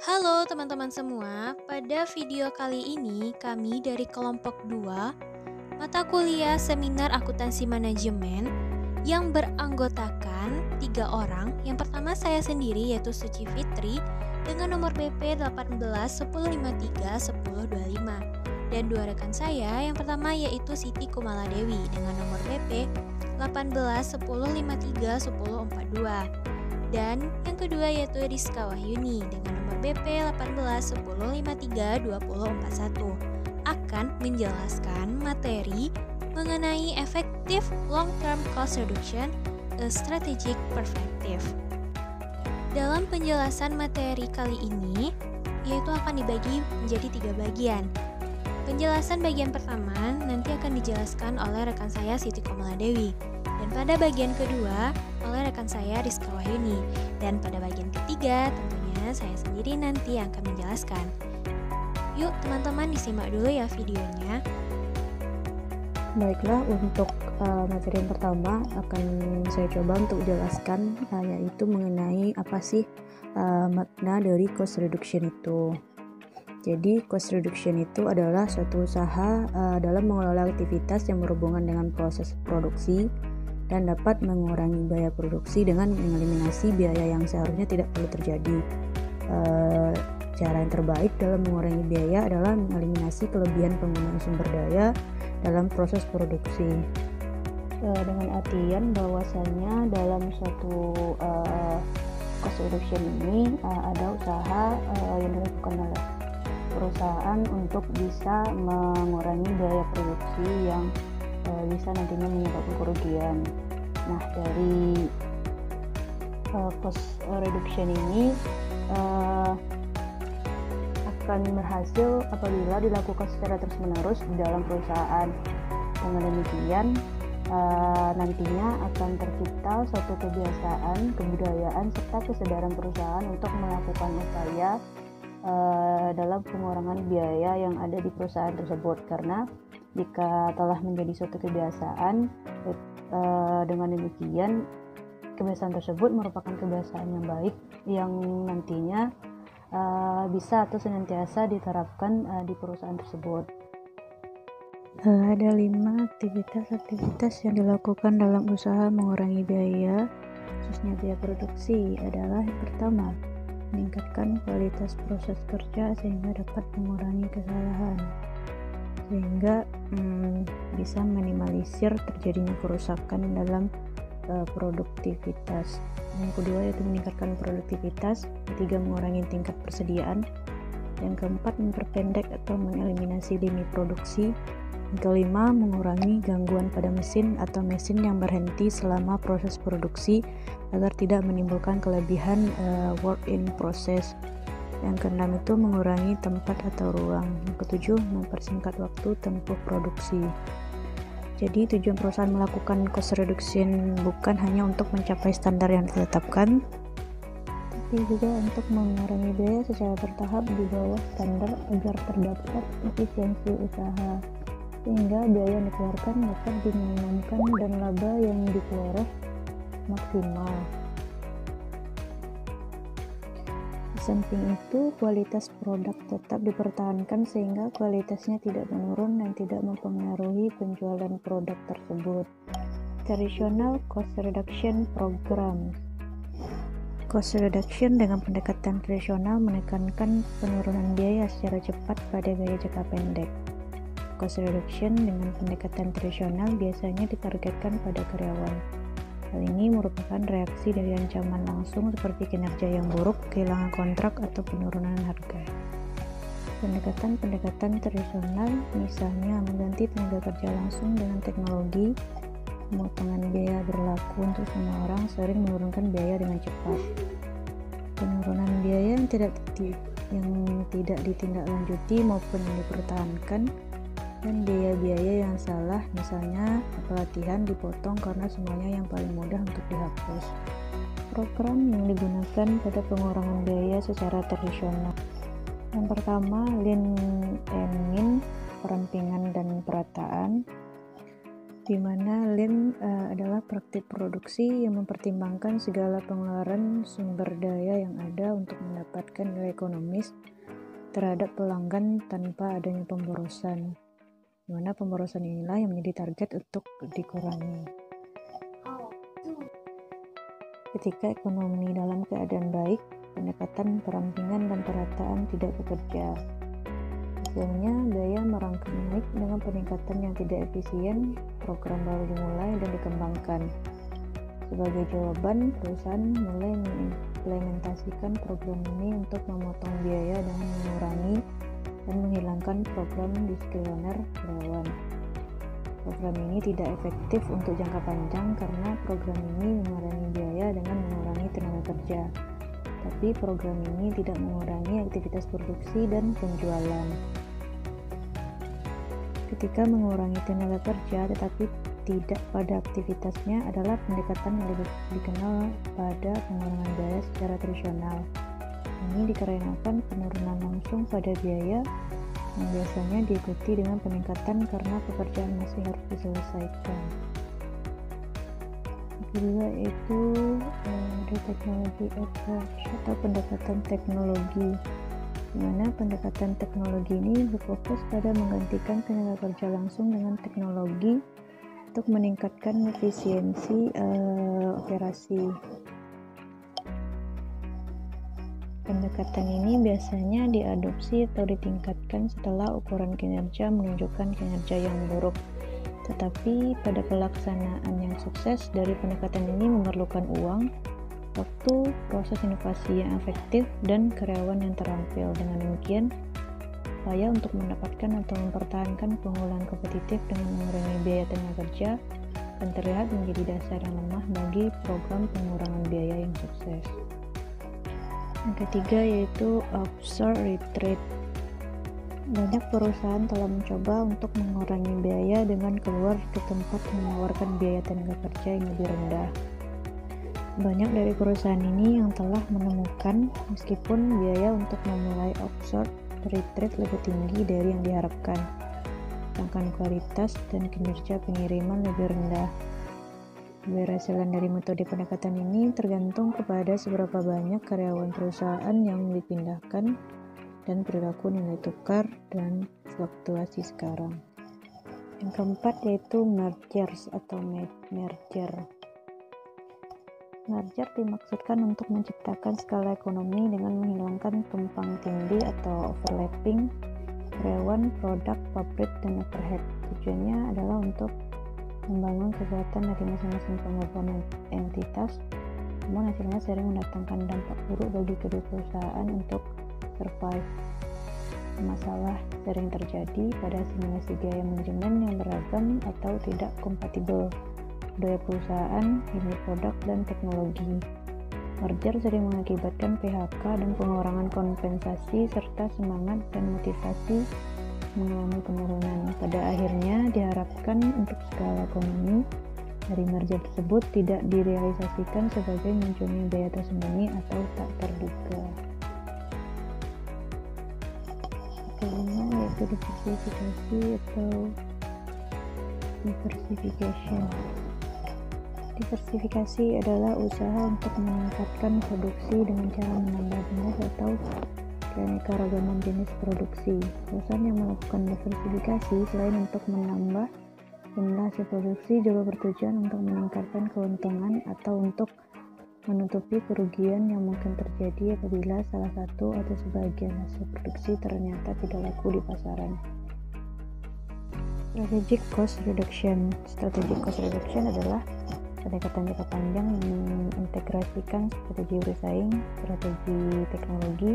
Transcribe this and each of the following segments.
Halo teman-teman semua, pada video kali ini kami dari kelompok 2 mata kuliah seminar akuntansi manajemen yang beranggotakan 3 orang. Yang pertama saya sendiri yaitu Suci Fitri dengan nomor BP 18 10 53 10 25 dan 2 rekan saya. Yang pertama yaitu Siti Kumala Dewi dengan nomor BP 18 10 53 10 42 dan yang kedua yaitu Rizka Wahyuni dengan nomor BP 18 10 53 20 41 akan menjelaskan materi mengenai efektif long-term cost reduction, a strategic perspective. Dalam penjelasan materi kali ini, yaitu akan dibagi menjadi 3 bagian. Penjelasan bagian pertama nanti akan dijelaskan oleh rekan saya Siti Komala Dewi. Dan pada bagian kedua oleh rekan saya Rizka Wahyuni. Dan pada bagian ketiga tentunya saya sendiri nanti yang akan menjelaskan. Yuk teman-teman disimak dulu ya videonya. Baiklah, untuk materi yang pertama akan saya coba untuk jelaskan yaitu mengenai apa sih makna dari cost reduction itu. Jadi cost reduction itu adalah suatu usaha dalam mengelola aktivitas yang berhubungan dengan proses produksi dan dapat mengurangi biaya produksi dengan mengeliminasi biaya yang seharusnya tidak perlu terjadi. Cara yang terbaik dalam mengurangi biaya adalah mengeliminasi kelebihan penggunaan sumber daya dalam proses produksi. Dengan artian bahwasanya dalam suatu cost reduction ini ada usaha yang dilakukan oleh perusahaan untuk bisa mengurangi biaya produksi yang bisa nantinya menyebabkan kerugian. Nah, dari cost reduction ini akan berhasil apabila dilakukan secara terus-menerus di dalam perusahaan. Dengan demikian, nantinya akan tercipta suatu kebiasaan, kebudayaan, serta kesadaran perusahaan untuk melakukan upaya dalam pengurangan biaya yang ada di perusahaan tersebut. Karena jika telah menjadi suatu kebiasaan, dengan demikian kebiasaan tersebut merupakan kebiasaan yang baik yang nantinya bisa atau senantiasa diterapkan di perusahaan tersebut. Ada 5 aktivitas yang dilakukan dalam usaha mengurangi biaya, khususnya biaya produksi. Adalah yang pertama, meningkatkan kualitas proses kerja sehingga dapat mengurangi kesalahan, sehingga bisa minimalisir terjadinya kerusakan dalam produktivitas. Yang kedua yaitu meningkatkan produktivitas. Ketiga, mengurangi tingkat persediaan. Yang keempat, memperpendek atau mengeliminasi lini produksi. Yang kelima, mengurangi gangguan pada mesin atau mesin yang berhenti selama proses produksi agar tidak menimbulkan kelebihan work in process. Yang keenam itu mengurangi tempat atau ruang. Yang ketujuh, mempersingkat waktu tempuh produksi. Jadi tujuan perusahaan melakukan cost reduction bukan hanya untuk mencapai standar yang ditetapkan, tapi juga untuk mengurangi biaya secara bertahap di bawah standar agar terdapat efisiensi usaha, sehingga biaya yang dikeluarkan dapat diminimumkan dan laba yang diperoleh maksimal. Di samping itu, kualitas produk tetap dipertahankan sehingga kualitasnya tidak menurun dan tidak mempengaruhi penjualan produk tersebut. Traditional cost reduction program. Cost reduction dengan pendekatan tradisional menekankan penurunan biaya secara cepat pada biaya jangka pendek. Cost reduction dengan pendekatan tradisional biasanya ditargetkan pada karyawan. Hal ini merupakan reaksi dari ancaman langsung seperti kinerja yang buruk, kehilangan kontrak, atau penurunan harga. Pendekatan tradisional misalnya mengganti tenaga kerja langsung dengan teknologi. Pemotongan biaya berlaku untuk semua orang, sering menurunkan biaya dengan cepat. Penurunan biaya yang tidak ditindaklanjuti maupun yang dipertahankan, dan biaya-biaya yang salah, misalnya pelatihan dipotong karena semuanya yang paling mudah untuk dihapus. Program yang digunakan pada pengurangan biaya secara tradisional. Yang pertama, lean and mean, perampingan dan perataan. di mana Lean adalah praktik produksi yang mempertimbangkan segala pengeluaran sumber daya yang ada untuk mendapatkan nilai ekonomis terhadap pelanggan tanpa adanya pemborosan, di mana pemborosan inilah yang menjadi target untuk dikurangi. Ketika ekonomi dalam keadaan baik, pendekatan perampingan dan perataan tidak bekerja. Hasilnya, daya merangkak naik dengan peningkatan yang tidak efisien, program baru dimulai dan dikembangkan. Sebagai jawaban, perusahaan mulai mengimplementasikan program ini untuk memotong biaya dengan mengurangi dan menghilangkan program diskriminator karyawan. Program ini tidak efektif untuk jangka panjang karena program ini mengurangi biaya dengan mengurangi tenaga kerja. Tapi program ini tidak mengurangi aktivitas produksi dan penjualan. Ketika mengurangi tenaga kerja tetapi tidak pada aktivitasnya adalah pendekatan yang lebih dikenal pada pengurangan biaya secara tradisional. Ini dikarenakan penurunan langsung pada biaya yang biasanya diikuti dengan peningkatan karena pekerjaan masih harus diselesaikan. Kedua itu ada teknologi approach atau pendekatan teknologi, di mana pendekatan teknologi ini berfokus pada menggantikan tenaga kerja langsung dengan teknologi untuk meningkatkan efisiensi operasi. Pendekatan ini biasanya diadopsi atau ditingkatkan setelah ukuran kinerja menunjukkan kinerja yang buruk. Tetapi pada pelaksanaan yang sukses dari pendekatan ini memerlukan uang, waktu, proses inovasi yang efektif, dan karyawan yang terampil. Dengan demikian, upaya untuk mendapatkan atau mempertahankan keunggulan kompetitif dengan mengurangi biaya tenaga kerja akan terlihat menjadi dasar yang lemah bagi program pengurangan biaya yang sukses. Yang ketiga yaitu outsource retreat. Banyak perusahaan telah mencoba untuk mengurangi biaya dengan keluar ke tempat yang menawarkan biaya tenaga kerja yang lebih rendah. Banyak dari perusahaan ini yang telah menemukan meskipun biaya untuk memulai outsource retreat lebih tinggi dari yang diharapkan, sedangkan kualitas dan kinerja pengiriman lebih rendah. Keberhasilan dari metode pendekatan ini tergantung kepada seberapa banyak karyawan perusahaan yang dipindahkan dan perilaku nilai tukar dan fluktuasi sekarang. Yang keempat yaitu mergers atau merger. Merger dimaksudkan untuk menciptakan skala ekonomi dengan menghilangkan tumpang tindih atau overlapping karyawan, produk, pabrik, dan overhead. Tujuannya adalah untuk membangun kekuatan dari masing-masing pengembang entitas, namun hasilnya sering mendatangkan dampak buruk bagi kedua perusahaan untuk survive. Masalah sering terjadi pada simulasi gaya manajemen yang beragam atau tidak kompatibel budaya perusahaan, unit produk, dan teknologi. Merger sering mengakibatkan PHK dan pengurangan kompensasi serta semangat dan motivasi mengalami penurunan. Pada akhirnya diharapkan untuk skala ekonomi dari merger tersebut tidak direalisasikan sebagai munculnya biaya tersembunyi atau tak terduga. Kelima yaitu diversifikasi atau diversification. Diversifikasi adalah usaha untuk meningkatkan produksi dengan cara menambah jenis atau keanekaragaman jenis produksi. Perusahaan yang melakukan diversifikasi selain untuk menambah jumlah hasil produksi juga bertujuan untuk meningkatkan keuntungan atau untuk menutupi kerugian yang mungkin terjadi apabila salah satu atau sebagian hasil produksi ternyata tidak laku di pasaran. Strategic cost reduction. Strategic cost reduction adalah pendekatan jangka panjang yang mengintegrasikan strategi bersaing, strategi teknologi,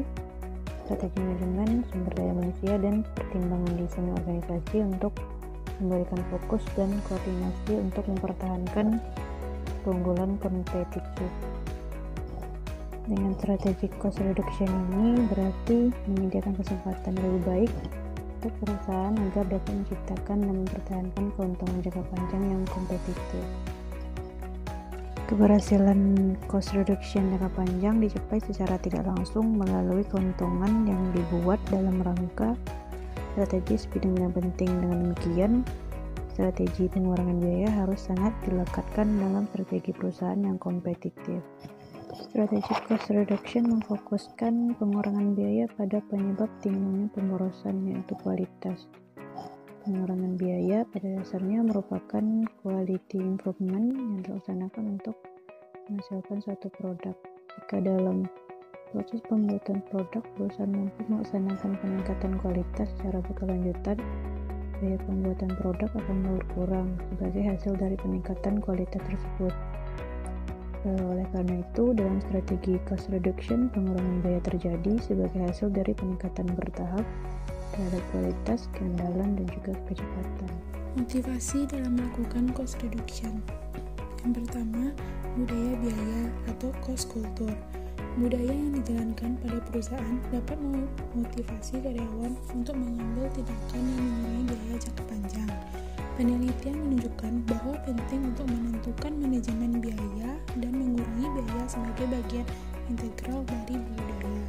strategi manajemen, sumber daya manusia, dan pertimbangan desain organisasi untuk memberikan fokus dan koordinasi untuk mempertahankan keunggulan kompetitif. Dengan strategic cost reduction ini berarti menyediakan kesempatan lebih baik untuk perusahaan agar dapat menciptakan dan mempertahankan keuntungan jangka panjang yang kompetitif. Keberhasilan cost reduction jangka panjang dicapai secara tidak langsung melalui keuntungan yang dibuat dalam rangka strategis bidang yang penting. Dengan demikian, strategi pengurangan biaya harus sangat dilekatkan dalam strategi perusahaan yang kompetitif. Strategi cost reduction memfokuskan pengurangan biaya pada penyebab tingginya pemborosan, yaitu kualitas. Pengurangan biaya pada dasarnya merupakan quality improvement yang dilaksanakan untuk menghasilkan suatu produk. Jika dalam proses pembuatan produk, perusahaan mampu melaksanakan peningkatan kualitas secara berkelanjutan, biaya pembuatan produk akan berkurang sebagai hasil dari peningkatan kualitas tersebut. Oleh karena itu, dalam strategi cost reduction, pengurangan biaya terjadi sebagai hasil dari peningkatan bertahap terhadap kualitas, keandalan, dan juga kecepatan. Motivasi dalam melakukan cost reduction. Yang pertama, budaya biaya atau cost culture. Budaya yang dijalankan pada perusahaan dapat memotivasi karyawan untuk mengambil tindakan yang mengurangi biaya jangka panjang. Penelitian menunjukkan bahwa penting untuk menentukan manajemen biaya dan mengurangi biaya sebagai bagian integral dari budaya.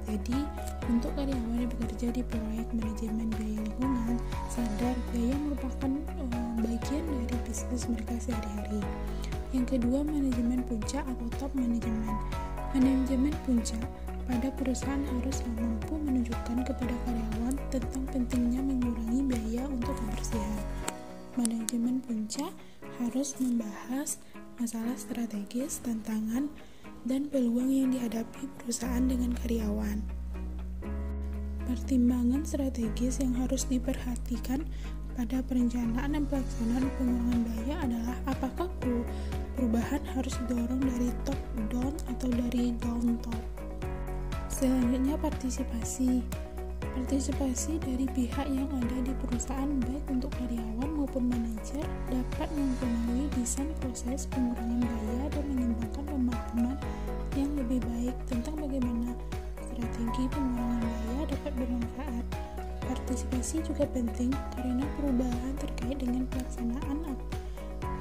Jadi, untuk karyawan yang bekerja di proyek manajemen biaya lingkungan, sadar biaya merupakan bagian dari bisnis mereka sehari-hari. Yang kedua, manajemen puncak atau top manajemen. Manajemen puncak pada perusahaan harus mampu menunjukkan kepada karyawan tentang pentingnya mengurangi biaya untuk kebersihan. Manajemen puncak harus membahas masalah strategis, tantangan, dan peluang yang dihadapi perusahaan dengan karyawan. Pertimbangan strategis yang harus diperhatikan pada perencanaan dan pelaksanaan pengurangan biaya adalah apakah perubahan harus didorong dari top down atau dari down top. Selanjutnya, partisipasi dari pihak yang ada di perusahaan, baik untuk karyawan maupun manajer, dapat mempengaruhi desain proses pengurangan biaya dan mengembangkan pemahaman yang lebih baik tentang bagaimana strategi pengurangan biaya dapat bermanfaat. Partisipasi juga penting karena perubahan terkait dengan pelaksanaan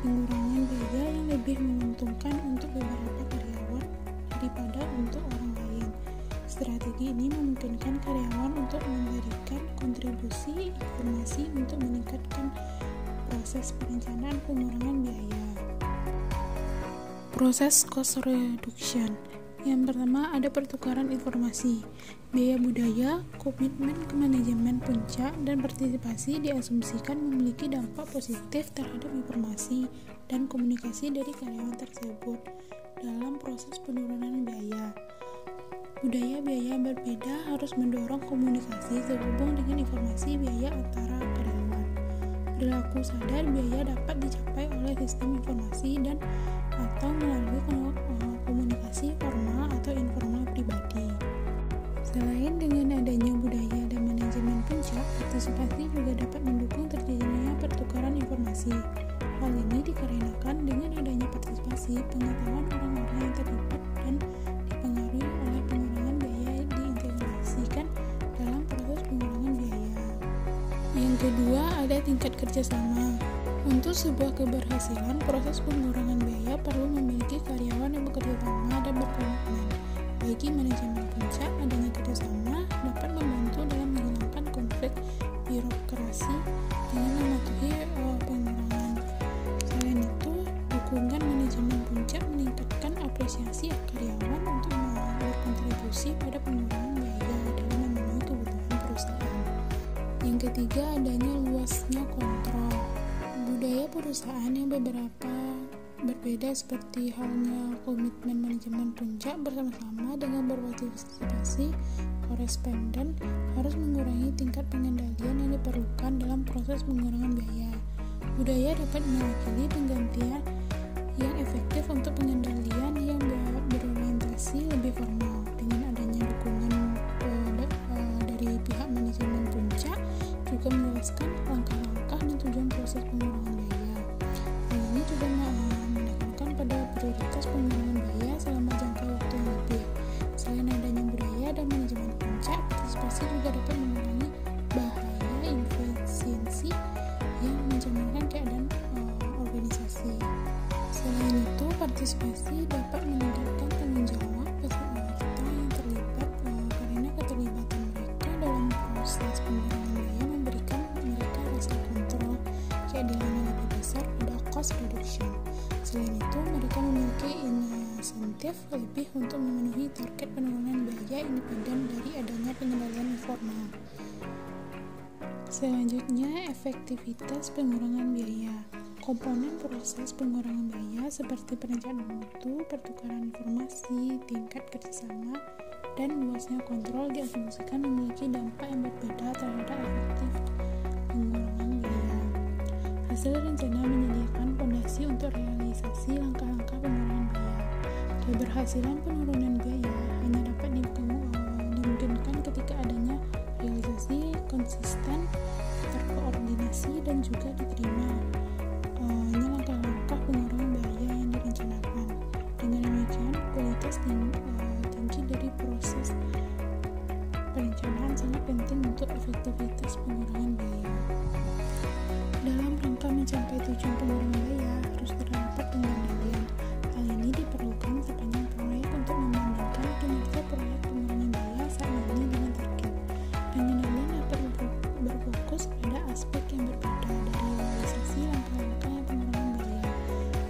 pengurangan biaya yang lebih menguntungkan untuk beberapa karyawan daripada untuk orang lain. Strategi ini memungkinkan karyawan untuk memberikan kontribusi informasi untuk meningkatkan proses perencanaan pengurangan biaya. Proses cost reduction. Yang pertama, ada pertukaran informasi. Biaya budaya, komitmen ke manajemen puncak, dan partisipasi diasumsikan memiliki dampak positif terhadap informasi dan komunikasi dari karyawan tersebut dalam proses penurunan biaya. Budaya biaya berbeda harus mendorong komunikasi sehubung dengan informasi biaya antara karyawan. Perilaku sadar biaya dapat dicapai oleh sistem informasi dan atau melalui komunikasi formal atau informal pribadi. Selain dengan adanya budaya dan manajemen puncak, partisipasi juga dapat mendukung terjadinya pertukaran informasi. Hal ini dikarenakan dengan adanya partisipasi, pengetahuan orang-orang yang terlibat dan dipengaruhi oleh pengurangan biaya diintegrasikan dalam proses pengurangan biaya. Yang kedua, ada tingkat kerjasama. Untuk sebuah keberhasilan, proses pengurangan biaya perlu memiliki karyawan yang bekerja sama dan berkomitmen. Bagi manajemen puncak, adanya kerjasama dapat membantu dalam menghilangkan konflik birokrasi dengan mematuhi pengurangan. Selain itu, dukungan manajemen puncak meningkatkan apresiasi karyawan untuk berkontribusi pada pengurangan biaya dalam memenuhi kebutuhan perusahaan. Yang ketiga, adanya luasnya kontrol. Budaya perusahaan yang berbeda seperti halnya komitmen manajemen puncak bersama-sama dengan berpartisipasi koresponden harus mengurangi tingkat pengendalian yang diperlukan dalam proses pengurangan biaya. Budaya dapat mewakili penggantian yang efektif untuk pengendalian yang berorientasi lebih formal. Dengan adanya dukungan dari pihak manajemen puncak juga menjelaskan langkah-langkah dan tujuan proses pengurangan biaya. Hal ini juga menekankan pada prioritas pengurangan biaya selama jangka waktu yang lebih. Selain adanya budaya dan manajemen puncak, partisipasi juga dapat mengurangi bahaya inefisiensi yang mencerminkan keadaan organisasi. Selain itu, partisipasi dapat meningkatkan tanggung jawab peserta yang terlibat karena keterlibatan mereka dalam proses pengurangan biaya memberikan mereka rasa kontrol, keadilan cost reduction. Selain itu, mereka memiliki insentif lebih untuk memenuhi target penurunan biaya independen dari adanya pengendalian informal. Selanjutnya, efektivitas pengurangan biaya. Komponen proses pengurangan biaya seperti perencanaan mutu, pertukaran informasi, tingkat kerjasama, dan luasnya kontrol diasumsikan memiliki dampak yang berbeda terhadap efektif pengurangan biaya. Hasil rencana menyediakan fondasi untuk realisasi langkah-langkah pengurangan biaya. Keberhasilan penurunan biaya hanya dapat dimungkinkan ketika adanya realisasi konsisten, terkoordinasi, dan juga diterima langkah-langkah pengurangan biaya yang direncanakan. Dengan demikian, kualitas tinggi dari proses perencanaan sangat penting untuk efektivitas pengurangan biaya. Dalam rangka mencapai tujuan pengurangan biaya, harus terdapat pengendalian. Hal ini diperlukan sepanjang proyek untuk membandingkan kinerja proyek pengurangan biaya saat ini dengan target. Pengendalian dapat berfokus pada aspek yang berbeda dari realisasi langkah-langkah yang pengurangan biaya.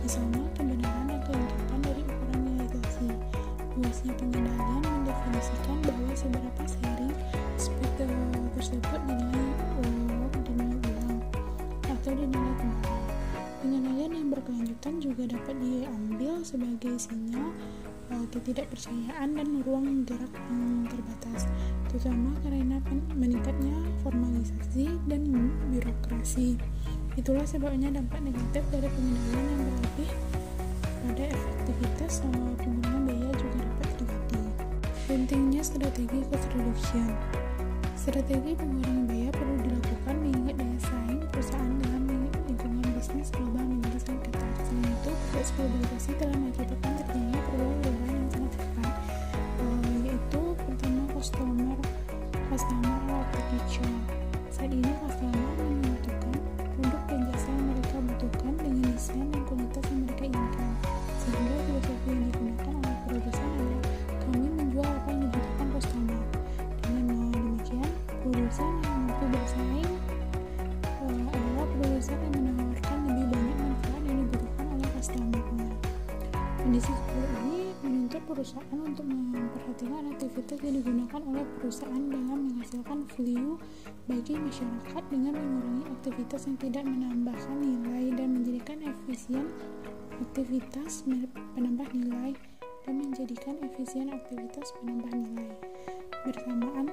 Misalnya, kebenaran dan keuntungan dari ukuran realisasi. Luasnya pengendalian mendefinisikan bahwa seberapa sering aspek tersebut dinilai ulang atau dinilai kembali. Pengendalian yang berkelanjutan juga dapat diambil sebagai sinyal ketidakpercayaan dan ruang gerak yang terbatas, terutama karena meningkatnya formalisasi dan birokrasi. Itulah sebabnya dampak negatif dari pengendalian yang berlebih pada efektivitas pengurangan biaya juga dapat terjadi. Pentingnya strategi cost reduction. Strategi pengurangan biaya perlu dilakukan mengingat daya saing perusahaan dalam lingkungan bisnis global menjadi sangat ketat. Selain itu, proses globalisasi telah mengakibatkan terjadinya perubahan yang sangat cepat, yaitu pertama customer architecture. Saat ini customer menentukan produk dan jasa yang mereka butuhkan dengan desain dan kualitas yang mereka inginkan, sehingga filosofi yang digunakan oleh produsen adalah kami menjual apa yang dibutuhkan customer. Dengan demikian, produsen yang mampu bersaing adalah produsen yang menawarkan lebih banyak manfaat yang dibutuhkan oleh customer-nya. Kondisi seperti ini menuntut perusahaan untuk memperhatikan aktivitas yang digunakan oleh perusahaan dalam menghasilkan value bagi masyarakat dengan mengurangi aktivitas yang tidak menambahkan nilai dan menjadikan efisien aktivitas penambah nilai Bersamaan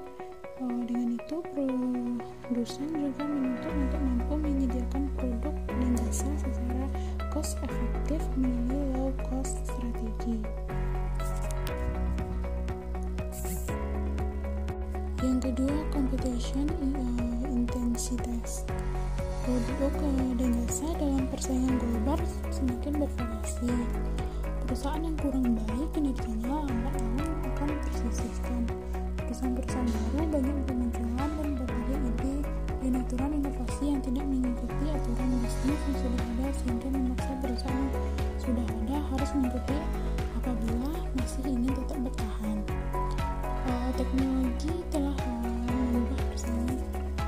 dengan itu, produsen juga menuntut untuk mampu menyediakan produk dan jasa secara cost efektif melalui low cost strategi. Yang kedua, competition intensitas. Produk dan jasa dalam persaingan global semakin bervariasi. Perusahaan yang kurang baik kinerjanya lambat laun akan tersisihkan. Perusahaan-perusahaan baru banyak bermunculan dan berbagai ide dan aturan inovasi yang tidak mengikuti aturan bisnis yang sudah ada, sehingga memaksa perusahaan yang sudah ada harus mengikuti apabila masih ingin tetap bertahan. Teknologi telah mengubah persaingan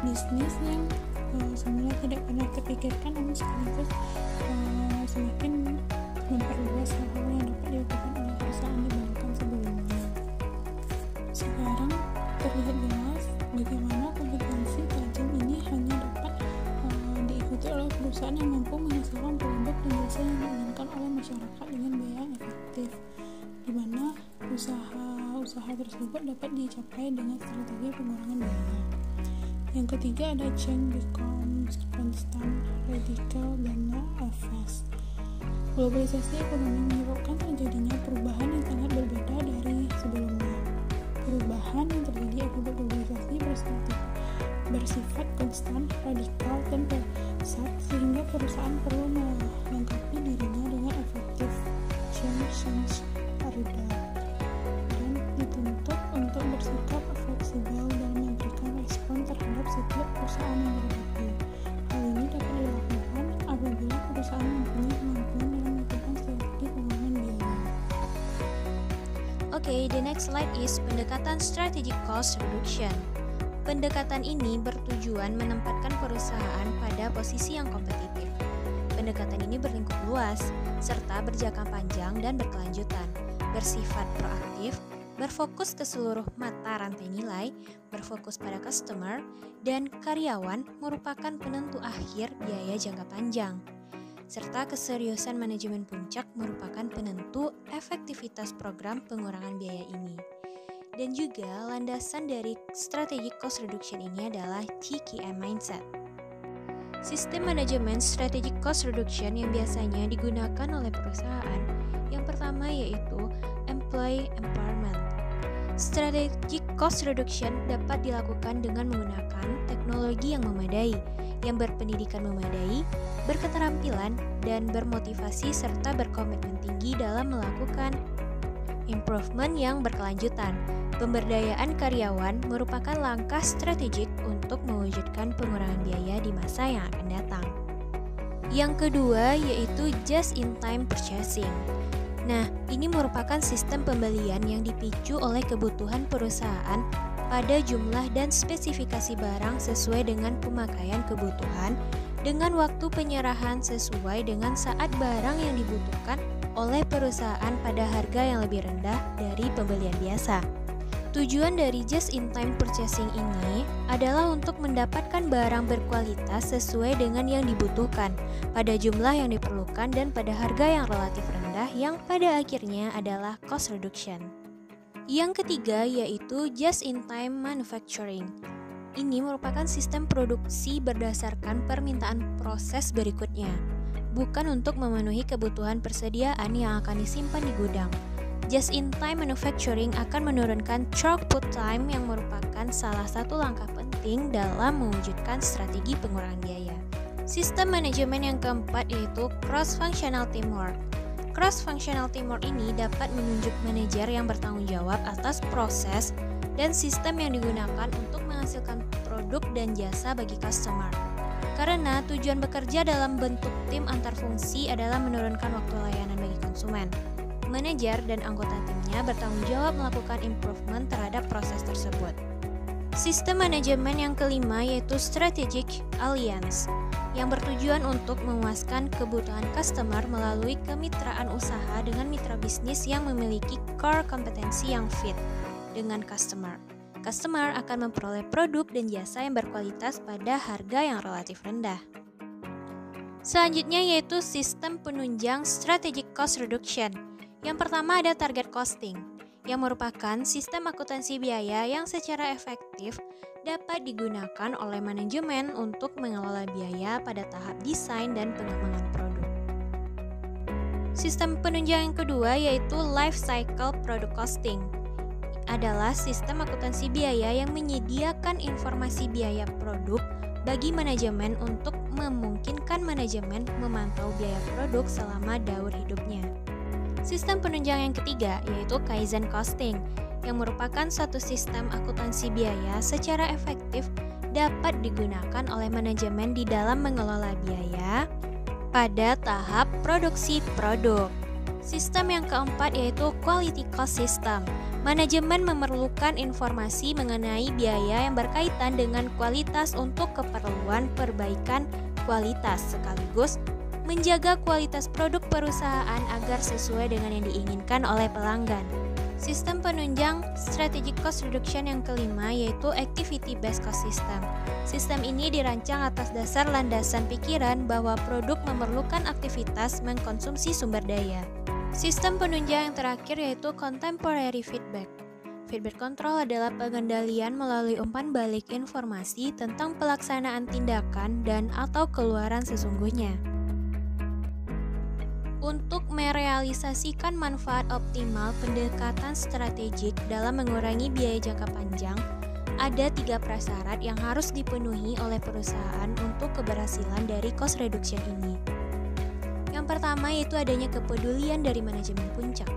bisnis yang semula tidak pernah terpikirkan, namun sekaligus semakin memperluas hal-hal yang dapat dilakukan oleh perusahaan dibandingkan sebelumnya. Sekarang terlihat jelas bagaimana kompetensi tajam ini hanya dapat diikuti oleh perusahaan yang mampu menghasilkan produk dan jasa yang diinginkan oleh masyarakat dengan biaya yang efektif, di mana usaha tersebut dapat dicapai dengan strategi pengurangan biaya. Yang ketiga ada change becomes constant, radical, dan fast. Globalisasi ekonomi menyebabkan terjadinya perubahan yang sangat berbeda dari sebelumnya. Perubahan yang terjadi akibat globalisasi bersifat konstan, radikal, dan pesat, sehingga perusahaan perlu melengkapi dirinya dengan efektif change paradigm dan dituntut untuk bersikap fleksibel dalam memberikan respon terhadap setiap perusahaan yang berbeda. Hal ini dapat dilakukan apabila perusahaan mempunyai kemampuan dalam melakukan strategi pengurangan biaya. Okay, the next slide is pendekatan strategic cost reduction. Pendekatan ini bertujuan menempatkan perusahaan pada posisi yang kompetitif. pendekatan ini berlingkup luas, serta berjangka panjang dan berkelanjutan, bersifat proaktif, berfokus ke seluruh mata rantai nilai, berfokus pada customer, dan karyawan merupakan penentu akhir biaya jangka panjang. Serta keseriusan manajemen puncak merupakan penentu efektivitas program pengurangan biaya ini. Dan juga landasan dari strategic cost reduction ini adalah TKM mindset. Sistem manajemen strategic cost reduction yang biasanya digunakan oleh perusahaan yang pertama yaitu employee empowerment. Strategic cost reduction dapat dilakukan dengan menggunakan teknologi yang memadai, yang berpendidikan memadai, berketerampilan, dan bermotivasi serta berkomitmen tinggi dalam melakukan improvement yang berkelanjutan. Pemberdayaan karyawan merupakan langkah strategik untuk mewujudkan pengurangan biaya di masa yang akan datang. Yang kedua yaitu just-in-time purchasing. Nah, ini merupakan sistem pembelian yang dipicu oleh kebutuhan perusahaan pada jumlah dan spesifikasi barang sesuai dengan pemakaian kebutuhan dengan waktu penyerahan sesuai dengan saat barang yang dibutuhkan oleh perusahaan pada harga yang lebih rendah dari pembelian biasa. Tujuan dari just-in-time purchasing ini adalah untuk mendapatkan barang berkualitas sesuai dengan yang dibutuhkan, pada jumlah yang diperlukan dan pada harga yang relatif rendah yang pada akhirnya adalah cost reduction. Yang ketiga yaitu just-in-time manufacturing. Ini merupakan sistem produksi berdasarkan permintaan proses berikutnya, bukan untuk memenuhi kebutuhan persediaan yang akan disimpan di gudang. Just-in-time manufacturing akan menurunkan throughput time yang merupakan salah satu langkah penting dalam mewujudkan strategi pengurangan biaya. Sistem manajemen yang keempat yaitu cross-functional teamwork. Cross-functional teamwork ini dapat menunjuk manajer yang bertanggung jawab atas proses dan sistem yang digunakan untuk menghasilkan produk dan jasa bagi customer. Karena tujuan bekerja dalam bentuk tim antar fungsi adalah menurunkan waktu layanan bagi konsumen. Manajer dan anggota timnya bertanggung jawab melakukan improvement terhadap proses tersebut. Sistem manajemen yang kelima yaitu strategic alliance, yang bertujuan untuk memuaskan kebutuhan customer melalui kemitraan usaha dengan mitra bisnis yang memiliki core kompetensi yang fit dengan customer. Customer akan memperoleh produk dan jasa yang berkualitas pada harga yang relatif rendah. Selanjutnya yaitu sistem penunjang strategic cost reduction. Yang pertama ada target costing, yang merupakan sistem akuntansi biaya yang secara efektif dapat digunakan oleh manajemen untuk mengelola biaya pada tahap desain dan pengembangan produk. Sistem penunjang yang kedua yaitu life cycle product costing. Adalah sistem akuntansi biaya yang menyediakan informasi biaya produk bagi manajemen untuk memungkinkan manajemen memantau biaya produk selama daur hidupnya. Sistem penunjang yang ketiga yaitu Kaizen Costing, yang merupakan suatu sistem akuntansi biaya secara efektif dapat digunakan oleh manajemen di dalam mengelola biaya pada tahap produksi produk. Sistem yang keempat yaitu Quality Cost System. Manajemen memerlukan informasi mengenai biaya yang berkaitan dengan kualitas untuk keperluan perbaikan kualitas sekaligus menjaga kualitas produk perusahaan agar sesuai dengan yang diinginkan oleh pelanggan. Sistem penunjang strategic cost reduction yang kelima yaitu Activity Based Cost System. Sistem ini dirancang atas dasar landasan pikiran bahwa produk memerlukan aktivitas mengkonsumsi sumber daya. Sistem penunjang yang terakhir yaitu Contemporary Feedback. Feedback control adalah pengendalian melalui umpan balik informasi tentang pelaksanaan tindakan dan atau keluaran sesungguhnya. Untuk merealisasikan manfaat optimal pendekatan strategik dalam mengurangi biaya jangka panjang, ada 3 prasyarat yang harus dipenuhi oleh perusahaan untuk keberhasilan dari cost reduction ini. Yang pertama yaitu adanya kepedulian dari manajemen puncak.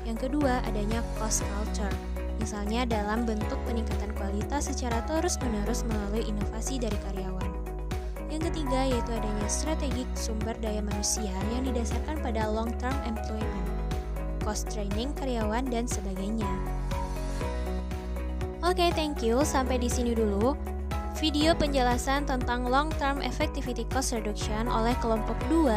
Yang kedua adanya cost culture, misalnya dalam bentuk peningkatan kualitas secara terus-menerus melalui inovasi dari karyawan. Yang ketiga yaitu adanya strategik sumber daya manusia yang didasarkan pada long-term employment, cost training karyawan, dan sebagainya. Oke, thank you. Sampai di sini dulu video penjelasan tentang Long Term Effectivity Cost Reduction oleh kelompok 2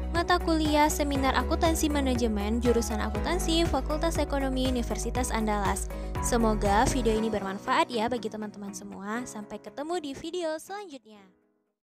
mata kuliah Seminar Akuntansi Manajemen jurusan Akuntansi Fakultas Ekonomi Universitas Andalas. Semoga video ini bermanfaat ya bagi teman-teman semua. Sampai ketemu di video selanjutnya.